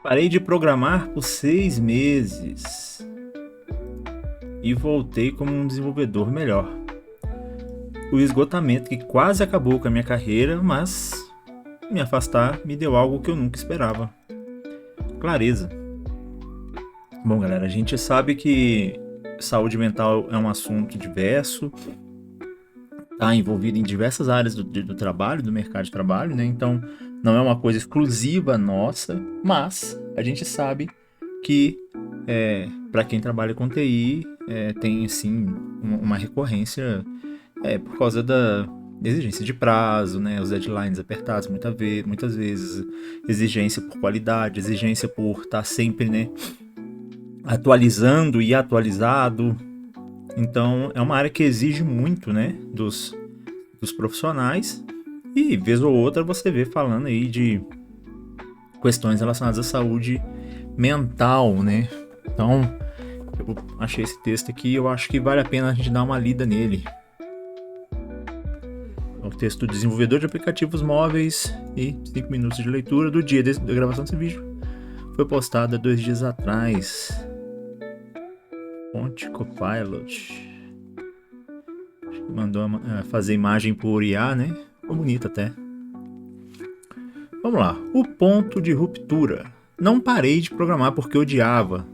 Parei de programar por 6 meses e voltei como um desenvolvedor melhor. O esgotamento que quase acabou com a minha carreira, mas me afastar me deu algo que eu nunca esperava: clareza. Bom, galera, a gente sabe que saúde mental é um assunto diverso, está envolvido em diversas áreas do trabalho, do mercado de trabalho, né? Então, não é uma coisa exclusiva nossa, mas a gente sabe que para quem trabalha com TI tem assim uma recorrência por causa da exigência de prazo, né? Os deadlines apertados muitas vezes, exigência por qualidade, exigência por estar sempre, né, atualizando e atualizado. Então é uma área que exige muito, né, dos profissionais, e vez ou outra você vê falando aí de questões relacionadas à saúde mental, né? Então eu achei esse texto aqui, eu acho que vale a pena a gente dar uma lida nele. O texto do desenvolvedor de aplicativos móveis e 5 minutos de leitura do dia da gravação desse vídeo foi postado há 2 dias atrás. Fonte Copilot. Acho que mandou fazer imagem por IA, né? Ficou bonito até. Vamos lá. O ponto de ruptura. Não parei de programar porque odiava.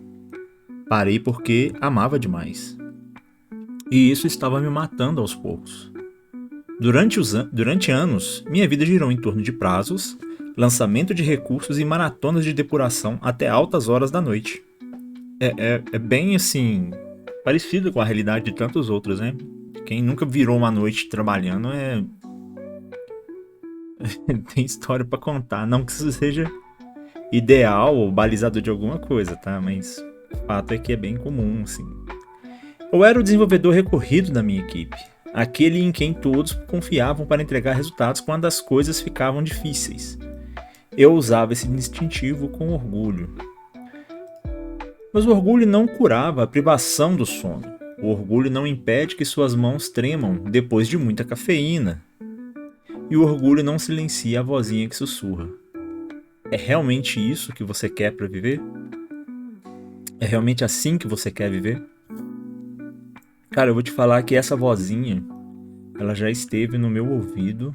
Parei porque amava demais. E isso estava me matando aos poucos. Durante anos, minha vida girou em torno de prazos, lançamento de recursos e maratonas de depuração até altas horas da noite. É bem assim, parecido com a realidade de tantos outros, né? Quem nunca virou uma noite trabalhando tem história pra contar. Não que isso seja ideal ou balizador de alguma coisa, tá? Mas o fato é que é bem comum, assim. Eu era o desenvolvedor recorrido da minha equipe, aquele em quem todos confiavam para entregar resultados quando as coisas ficavam difíceis. Eu usava esse distintivo com orgulho. Mas o orgulho não curava a privação do sono. O orgulho não impede que suas mãos tremam depois de muita cafeína. E o orgulho não silencia a vozinha que sussurra. É realmente isso que você quer para viver? É realmente assim que você quer viver? Cara, eu vou te falar que essa vozinha, ela já esteve no meu ouvido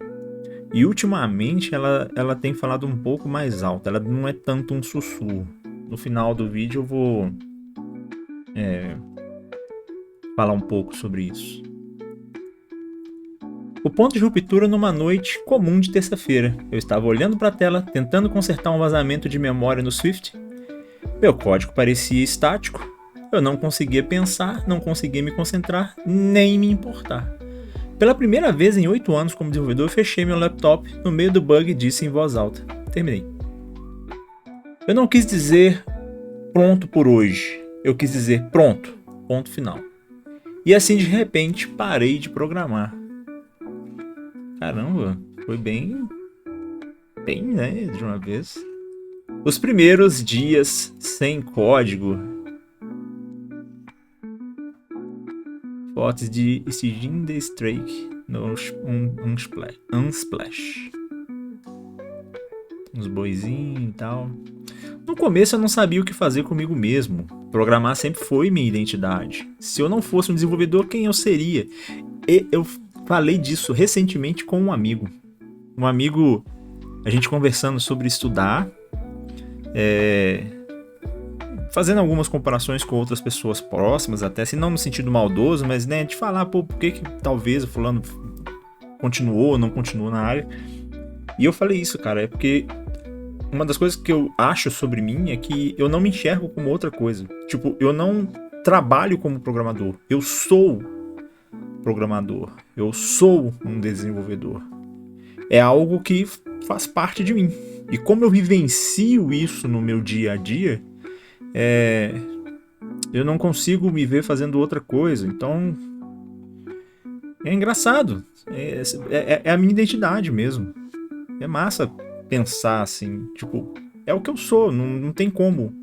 e ultimamente ela tem falado um pouco mais alto. Ela não é tanto um sussurro. No final do vídeo eu vou falar um pouco sobre isso. O ponto de ruptura numa noite comum de terça-feira. Eu estava olhando para a tela, tentando consertar um vazamento de memória no Swift. Meu código parecia estático. Eu não conseguia pensar, não conseguia me concentrar, nem me importar. Pela primeira vez em 8 anos como desenvolvedor, eu fechei meu laptop no meio do bug e disse em voz alta: terminei. Eu não quis dizer pronto por hoje. Eu quis dizer pronto, ponto final. E assim de repente parei de programar. Caramba, foi bem, né, de uma vez. Os primeiros dias sem código. Fotos de Sigyn the Strake no Unsplash. Uns boizinhos e tal. No começo eu não sabia o que fazer comigo mesmo. Programar sempre foi minha identidade. Se eu não fosse um desenvolvedor, quem eu seria? E eu falei disso recentemente com um amigo. Um amigo, a gente conversando sobre estudar, fazendo algumas comparações com outras pessoas próximas, até se não no sentido maldoso, mas né, de falar, pô, por que talvez o fulano continuou ou não continuou na área. E eu falei isso, cara, é porque uma das coisas que eu acho sobre mim é que eu não me enxergo como outra coisa. Tipo, eu não trabalho como programador, eu sou programador, eu sou um desenvolvedor. É algo que faz parte de mim. E como eu vivencio isso no meu dia a dia, eu não consigo me ver fazendo outra coisa. Então é engraçado. É a minha identidade mesmo. É massa pensar assim, tipo, é o que eu sou, não tem como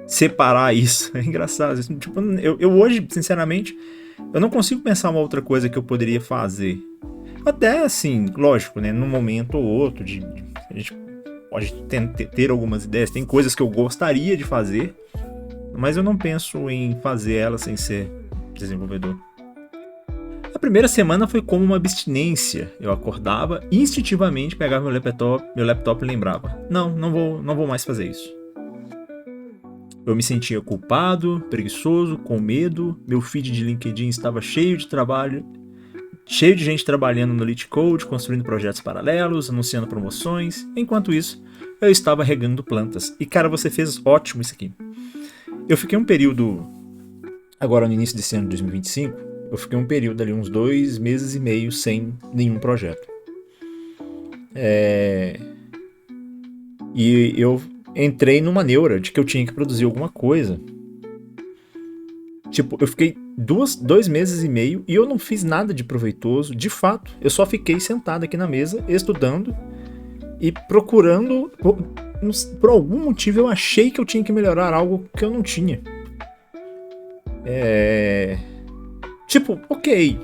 separar isso. É engraçado. Tipo, eu hoje, sinceramente, eu não consigo pensar uma outra coisa que eu poderia fazer. Até assim, lógico, né, num momento ou outro a gente pode ter algumas ideias, tem coisas que eu gostaria de fazer, mas eu não penso em fazer elas sem ser desenvolvedor. A primeira semana foi como uma abstinência. Eu acordava e instintivamente pegava meu laptop e lembrava: não vou mais fazer isso. Eu me sentia culpado, preguiçoso, com medo. Meu feed de LinkedIn estava cheio de trabalho, cheio de gente trabalhando no LeetCode, construindo projetos paralelos, anunciando promoções. Enquanto isso, eu estava regando plantas. E cara, você fez ótimo isso aqui. Eu fiquei um período, agora no início desse ano de 2025, eu fiquei um período ali, uns 2 meses e meio sem nenhum projeto. E eu entrei numa neura de que eu tinha que produzir alguma coisa. Tipo, eu fiquei 2 meses e meio e eu não fiz nada de proveitoso, de fato. Eu só fiquei sentado aqui na mesa, estudando e procurando. Por algum motivo eu achei que eu tinha que melhorar algo que eu não tinha. Tipo, ok.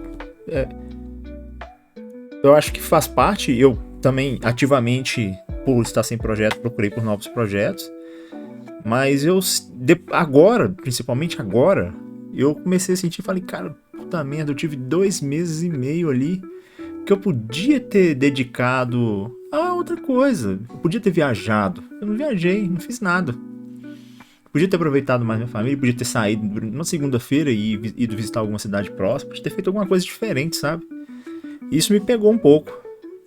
Eu acho que faz parte. Eu também ativamente, por estar sem projeto, procurei por novos projetos. Mas agora, principalmente agora, eu comecei a sentir, falei, cara, puta merda, eu tive 2 meses e meio ali que eu podia ter dedicado a outra coisa. Eu podia ter viajado. Eu não viajei, não fiz nada. Podia ter aproveitado mais minha família, podia ter saído numa segunda-feira e ido visitar alguma cidade próxima, podia ter feito alguma coisa diferente, sabe? Isso me pegou um pouco.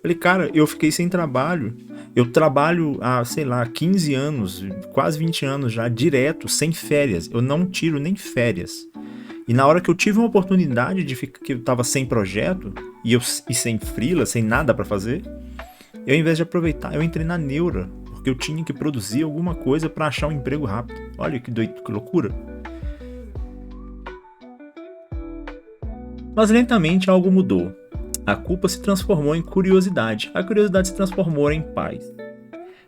Falei, cara, eu fiquei sem trabalho. Eu trabalho há, sei lá, 15 anos, quase 20 anos já, direto, sem férias. Eu não tiro nem férias. E na hora que eu tive uma oportunidade de ficar, que eu tava sem projeto, e sem freela, sem nada pra fazer, eu, ao invés de aproveitar, eu entrei na neura, porque eu tinha que produzir alguma coisa pra achar um emprego rápido. Olha que loucura. Mas lentamente algo mudou. A culpa se transformou em curiosidade. A curiosidade se transformou em paz.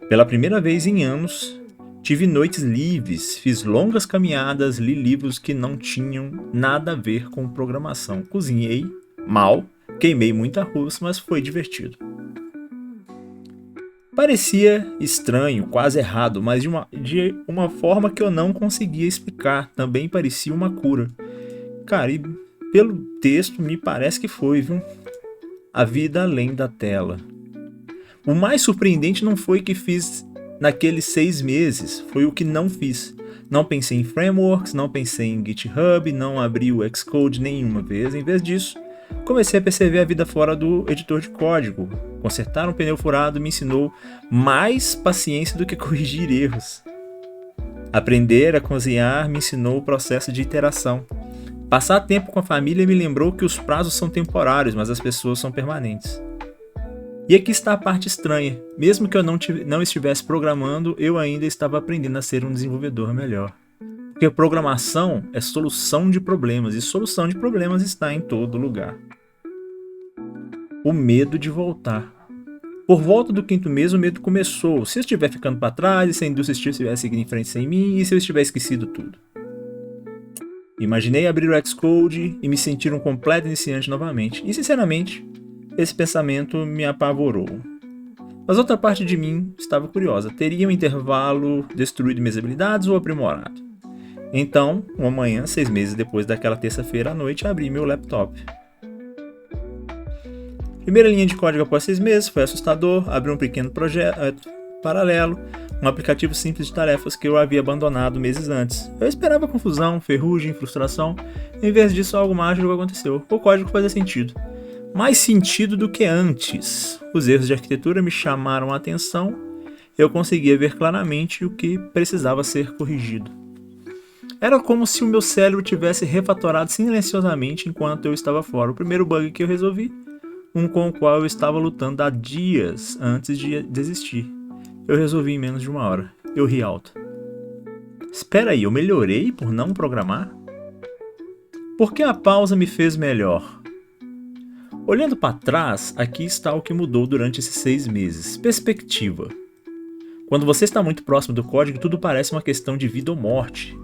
Pela primeira vez em anos, tive noites livres, fiz longas caminhadas, li livros que não tinham nada a ver com programação. Cozinhei mal, queimei muito arroz, mas foi divertido. Parecia estranho, quase errado, mas de uma forma que eu não conseguia explicar. Também parecia uma cura. Cara, e pelo texto me parece que foi, viu? A vida além da tela. O mais surpreendente não foi o que fiz naqueles 6 meses, foi o que não fiz. Não pensei em frameworks, não pensei em GitHub, não abri o Xcode nenhuma vez. Em vez disso, comecei a perceber a vida fora do editor de código. Consertar um pneu furado me ensinou mais paciência do que corrigir erros. Aprender a cozinhar me ensinou o processo de iteração. Passar tempo com a família me lembrou que os prazos são temporários, mas as pessoas são permanentes. E aqui está a parte estranha. Mesmo que eu não estivesse programando, eu ainda estava aprendendo a ser um desenvolvedor melhor. Porque programação é solução de problemas, e solução de problemas está em todo lugar. O medo de voltar. Por volta do 5º mês, o medo começou. Se eu estiver ficando para trás, e se a indústria estiver seguindo em frente sem mim, e se eu estiver esquecido tudo. Imaginei abrir o Xcode e me sentir um completo iniciante novamente. E, sinceramente, esse pensamento me apavorou. Mas outra parte de mim estava curiosa. Teria um intervalo destruído minhas habilidades ou aprimorado? Então, uma manhã, 6 meses depois daquela terça-feira à noite, abri meu laptop. Primeira linha de código após 6 meses, foi assustador. Abri um pequeno projeto paralelo, um aplicativo simples de tarefas que eu havia abandonado meses antes. Eu esperava confusão, ferrugem, frustração. Em vez disso, algo mágico aconteceu. O código fazia sentido. Mais sentido do que antes. Os erros de arquitetura me chamaram a atenção. Eu conseguia ver claramente o que precisava ser corrigido. Era como se o meu cérebro tivesse refatorado silenciosamente enquanto eu estava fora. O primeiro bug que eu resolvi, um com o qual eu estava lutando há dias antes de desistir. Eu resolvi em menos de 1 hora. Eu ri alto. Espera aí, eu melhorei por não programar? Por que a pausa me fez melhor? Olhando para trás, aqui está o que mudou durante esses 6 meses. Perspectiva. Quando você está muito próximo do código, tudo parece uma questão de vida ou morte.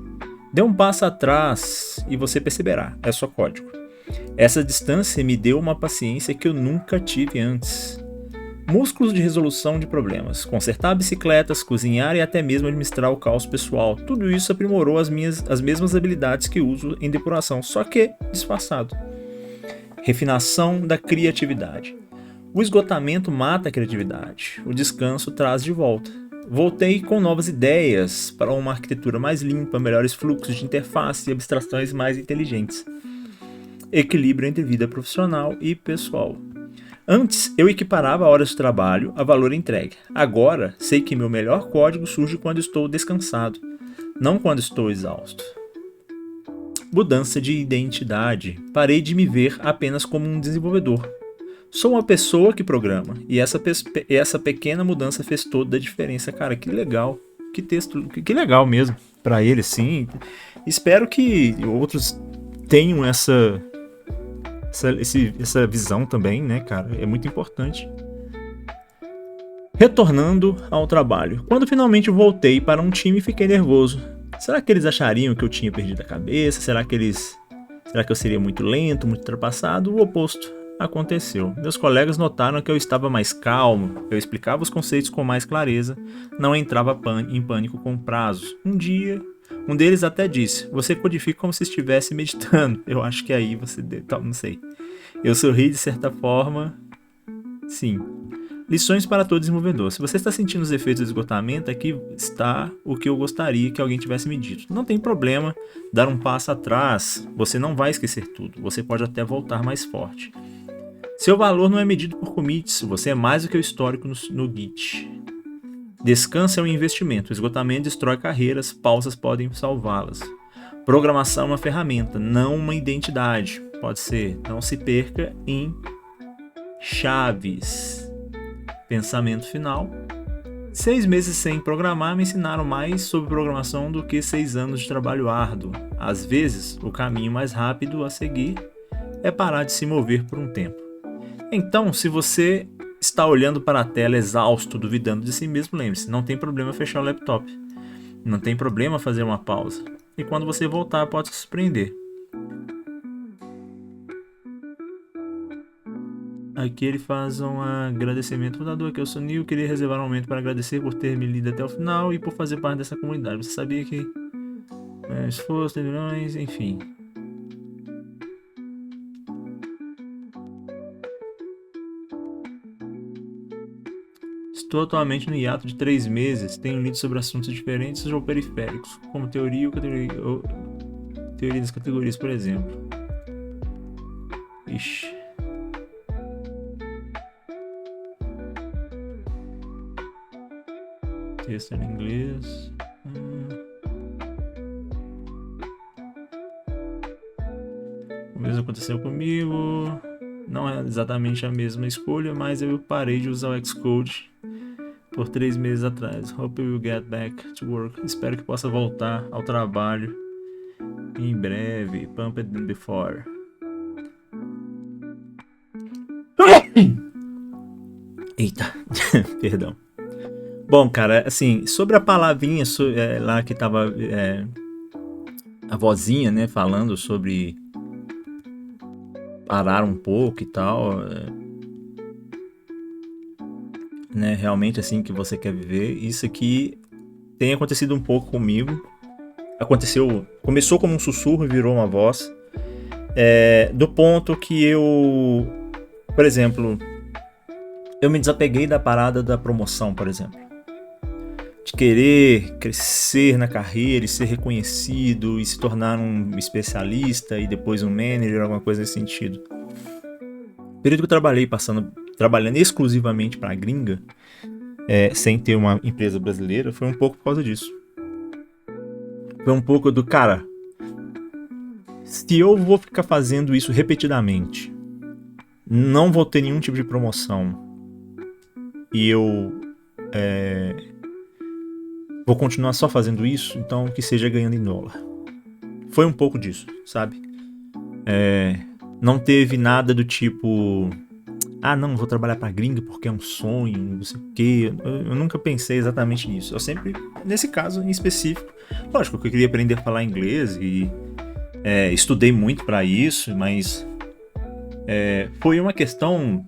Dê um passo atrás e você perceberá, é só código. Essa distância me deu uma paciência que eu nunca tive antes. músculos de resolução de problemas, consertar bicicletas, cozinhar e até mesmo administrar o caos pessoal. Tudo isso aprimorou as mesmas habilidades que uso em depuração, só que disfarçado. Refinação da criatividade. O esgotamento mata a criatividade, o descanso traz de volta. Voltei com novas ideias para uma arquitetura mais limpa, melhores fluxos de interface e abstrações mais inteligentes. Equilíbrio entre vida profissional e pessoal. Antes, eu equiparava horas de trabalho a valor entregue. Agora, sei que meu melhor código surge quando estou descansado, não quando estou exausto. Mudança de identidade. Parei de me ver apenas como um desenvolvedor. Sou uma pessoa que programa, e essa pequena mudança fez toda a diferença. Cara, que legal, que texto, que legal mesmo pra ele, sim. Espero que outros tenham essa visão também, né, cara? É muito importante. Retornando ao trabalho. Quando finalmente voltei para um time, fiquei nervoso. Será que eles achariam que eu tinha perdido a cabeça? Será que eu seria muito lento, muito ultrapassado? O oposto aconteceu. Meus colegas notaram que eu estava mais calmo, eu explicava os conceitos com mais clareza, não entrava em pânico com prazos. Um deles até disse: você codifica como se estivesse meditando. Eu acho que aí você... não sei. Eu sorri de certa forma. Sim. Lições para todo desenvolvedor. Se você está sentindo os efeitos do esgotamento, aqui está o que eu gostaria que alguém tivesse me dito. Não tem problema dar um passo atrás. Você não vai esquecer tudo. Você pode até voltar mais forte. Seu valor não é medido por commits. Você é mais do que o histórico no Git. Descanso é um investimento. O esgotamento destrói carreiras. Pausas podem salvá-las. Programação é uma ferramenta, não uma identidade. Pode ser. Não se perca em chaves. Pensamento final. 6 meses sem programar me ensinaram mais sobre programação do que 6 anos de trabalho árduo. Às vezes, o caminho mais rápido a seguir é parar de se mover por um tempo. Então, se você está olhando para a tela exausto, duvidando de si mesmo, lembre-se, não tem problema fechar o laptop. Não tem problema fazer uma pausa. E quando você voltar, pode se surpreender. Aqui ele faz um agradecimento fundador, que eu sou Nil, queria reservar um momento para agradecer por ter me lido até o final e por fazer parte dessa comunidade. Você sabia que esforço, milhões, enfim. Estou atualmente no hiato de 3 meses, tenho lido sobre assuntos diferentes ou periféricos, como teoria das categorias, por exemplo. Ixi. Texto em inglês. O mesmo aconteceu comigo. Não é exatamente a mesma escolha, mas eu parei de usar o Xcode por 3 meses atrás. Hope you will get back to work. Espero que possa voltar ao trabalho em breve. Pumped before. Eita, perdão. Bom, cara, assim, sobre a palavrinha lá que tava a vozinha, né, falando sobre parar um pouco e tal, né, realmente assim que você quer viver, isso aqui tem acontecido um pouco comigo. Começou como um sussurro e virou uma voz, do ponto que eu, por exemplo, eu me desapeguei da parada da promoção, por exemplo. De querer crescer na carreira e ser reconhecido e se tornar um especialista e depois um manager, alguma coisa nesse sentido. O período que eu trabalhei trabalhando exclusivamente para a gringa, sem ter uma empresa brasileira, foi um pouco por causa disso. Foi um pouco do, cara, se eu vou ficar fazendo isso repetidamente, não vou ter nenhum tipo de promoção e eu vou continuar só fazendo isso, então que seja ganhando em dólar. Foi um pouco disso, sabe? Não teve nada do tipo, não, vou trabalhar pra gringa porque é um sonho, não sei o quê. Eu nunca pensei exatamente nisso. Eu sempre, nesse caso em específico, lógico que eu queria aprender a falar inglês e estudei muito pra isso, mas foi uma questão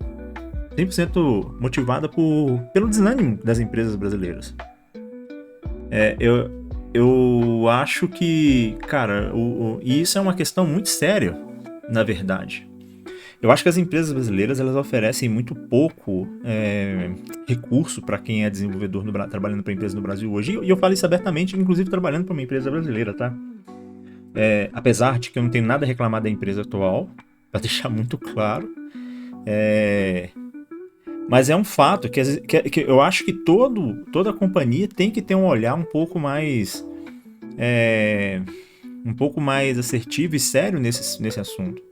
100% motivada pelo desânimo das empresas brasileiras. Eu acho que, cara, e isso é uma questão muito séria, na verdade. Eu acho que as empresas brasileiras elas oferecem muito pouco recurso para quem é desenvolvedor trabalhando para empresa no Brasil hoje. E eu falo isso abertamente, inclusive trabalhando para uma empresa brasileira, tá? Apesar de que eu não tenho nada a reclamar da empresa atual, para deixar muito claro. Mas é um fato que eu acho que toda companhia tem que ter um olhar um pouco mais assertivo e sério nesse assunto.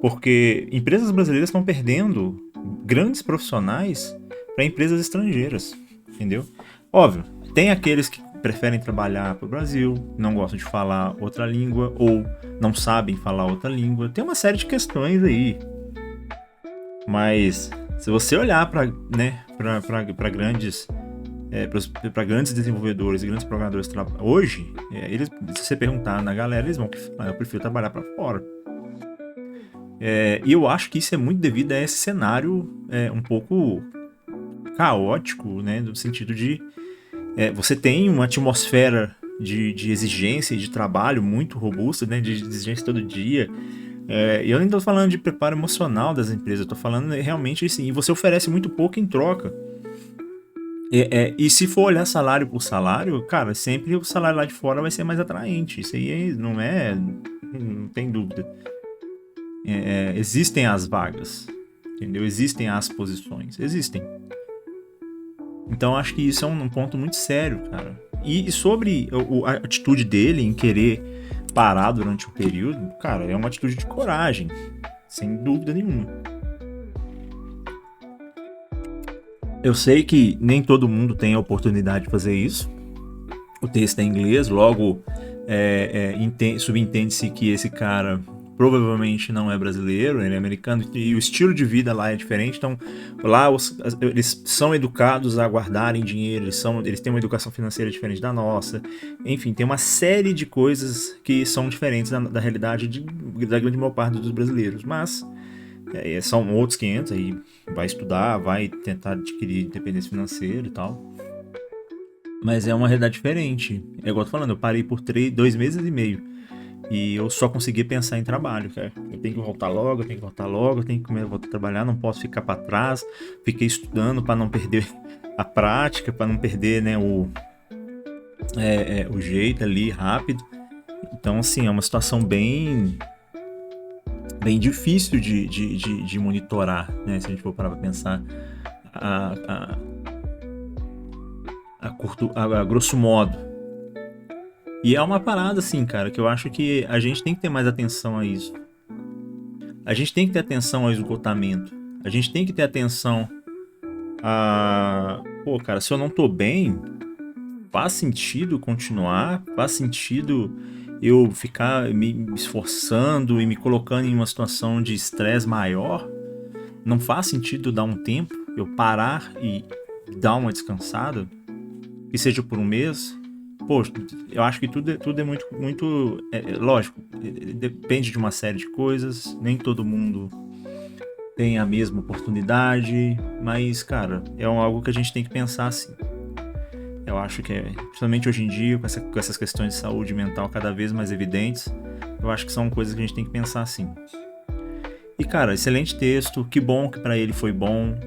Porque empresas brasileiras estão perdendo grandes profissionais para empresas estrangeiras, entendeu? Óbvio, tem aqueles que preferem trabalhar para o Brasil, não gostam de falar outra língua ou não sabem falar outra língua. Tem uma série de questões aí. Mas se você olhar para grandes desenvolvedores e grandes programadores hoje, se você perguntar na galera, eles vão falar, eu prefiro trabalhar para fora. E eu acho que isso é muito devido a esse cenário um pouco caótico, né, no sentido de você tem uma atmosfera de exigência e de trabalho muito robusta, né, de exigência todo dia. E eu nem estou falando de preparo emocional das empresas, eu estou falando realmente assim, e você oferece muito pouco em troca. E se for olhar salário por salário, cara, sempre o salário lá de fora vai ser mais atraente. Isso aí não tem dúvida. Existem as vagas, entendeu? Existem as posições, existem. Então acho que isso é um ponto muito sério, cara. E sobre a atitude dele em querer parar durante um período, cara, é uma atitude de coragem, sem dúvida nenhuma. Eu sei que nem todo mundo tem a oportunidade de fazer isso. O texto é em inglês, logo subentende-se que esse cara provavelmente não é brasileiro, ele é americano, e o estilo de vida lá é diferente. Então lá eles são educados a guardarem dinheiro, eles têm uma educação financeira diferente da nossa. Enfim, tem uma série de coisas que são diferentes da realidade da grande maior parte dos brasileiros. Mas são outros 500, aí vai estudar, vai tentar adquirir independência financeira e tal. Mas é uma realidade diferente. É igual eu tô falando, eu parei por 2 meses e meio. E eu só consegui pensar em trabalho, cara. Eu tenho que voltar logo, eu tenho que voltar a trabalhar, não posso ficar para trás. Fiquei estudando para não perder a prática, para não perder, né, o jeito ali rápido. Então, assim, é uma situação bem difícil de monitorar, né? Se a gente for parar para pensar a grosso modo. E é uma parada, assim, cara, que eu acho que a gente tem que ter mais atenção a isso. A gente tem que ter atenção ao esgotamento. A gente tem que ter atenção a... Pô, cara, se eu não tô bem, faz sentido continuar? Faz sentido eu ficar me esforçando e me colocando em uma situação de estresse maior? Não faz sentido dar um tempo, eu parar e dar uma descansada? Que seja por um mês? Poxa, eu acho que tudo é muito lógico, depende de uma série de coisas, nem todo mundo tem a mesma oportunidade, mas, cara, é algo que a gente tem que pensar assim. Eu acho que, principalmente hoje em dia, com essas questões de saúde mental cada vez mais evidentes, eu acho que são coisas que a gente tem que pensar assim. E, cara, excelente texto, que bom que pra ele foi bom.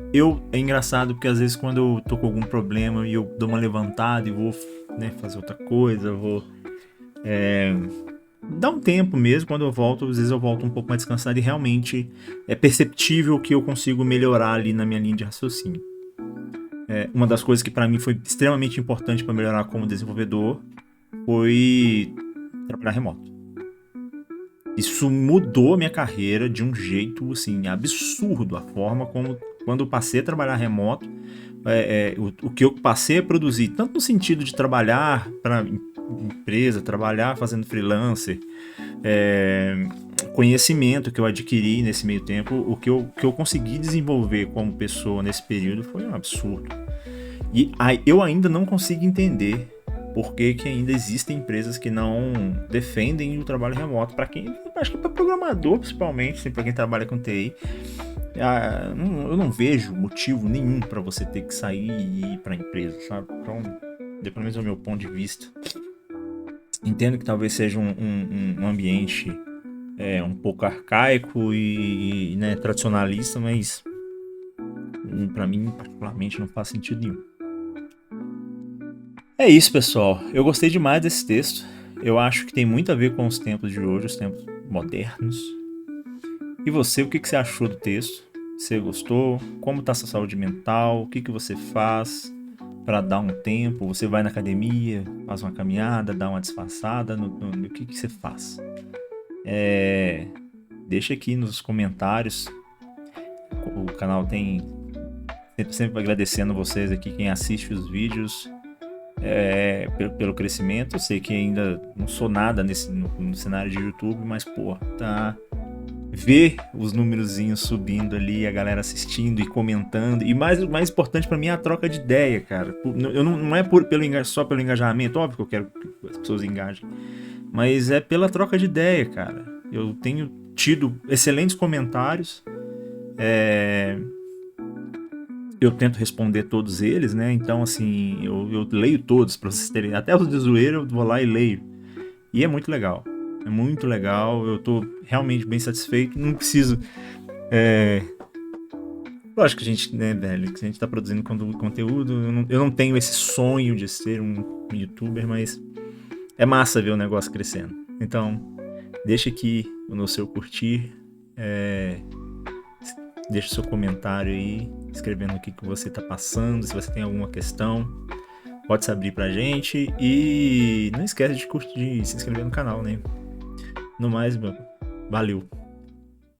É engraçado porque às vezes quando eu tô com algum problema e eu dou uma levantada e vou, né, fazer outra coisa, vou dar um tempo mesmo, quando eu volto, às vezes eu volto um pouco mais descansado e realmente é perceptível que eu consigo melhorar ali na minha linha de raciocínio. Uma das coisas que pra mim foi extremamente importante para melhorar como desenvolvedor foi trabalhar remoto. Isso mudou a minha carreira de um jeito, assim, absurdo. A forma como, quando eu passei a trabalhar remoto, o que eu passei a produzir, tanto no sentido de trabalhar para empresa, trabalhar fazendo freelancer, conhecimento que eu adquiri nesse meio tempo, o que eu consegui desenvolver como pessoa nesse período foi um absurdo. E eu ainda não consigo entender por que ainda existem empresas que não defendem o trabalho remoto. Para quem, acho que para programador principalmente, para quem trabalha com TI, Eu não vejo motivo nenhum para você ter que sair e ir para a empresa, sabe? Então, pelo menos é o meu ponto de vista. Entendo que talvez seja um ambiente um pouco arcaico e né, tradicionalista, mas para mim, particularmente, não faz sentido nenhum. É isso, pessoal. Eu gostei demais desse texto. Eu acho que tem muito a ver com os tempos de hoje, os tempos modernos. E você, o que você achou do texto? Você gostou? Como está a sua saúde mental? O que você faz para dar um tempo? Você vai na academia, faz uma caminhada, dá uma disfarçada? No que você faz? Deixa aqui nos comentários. O canal tem sempre agradecendo vocês aqui, quem assiste os vídeos, pelo crescimento. Eu sei que ainda não sou nada no cenário de YouTube, mas pô, tá ver os númerozinhos subindo ali, a galera assistindo e comentando, e mais importante pra mim é a troca de ideia, cara. Eu não é só pelo engajamento, óbvio que eu quero que as pessoas engajem, mas é pela troca de ideia, cara. Eu tenho tido excelentes comentários, eu tento responder todos eles, né? Então, assim, eu leio todos pra vocês terem. Até os de zoeira eu vou lá e leio. E é muito legal. É muito legal. Eu tô realmente bem satisfeito. Não preciso. Lógico que a gente, né, velho, que a gente tá produzindo conteúdo. Eu não tenho esse sonho de ser um youtuber, mas é massa ver o negócio crescendo. Então, deixa aqui no seu curtir. Deixa o seu comentário aí, escrevendo o que você tá passando, se você tem alguma questão, pode se abrir pra gente. E não esquece de curtir, de se inscrever no canal, né? No mais, valeu!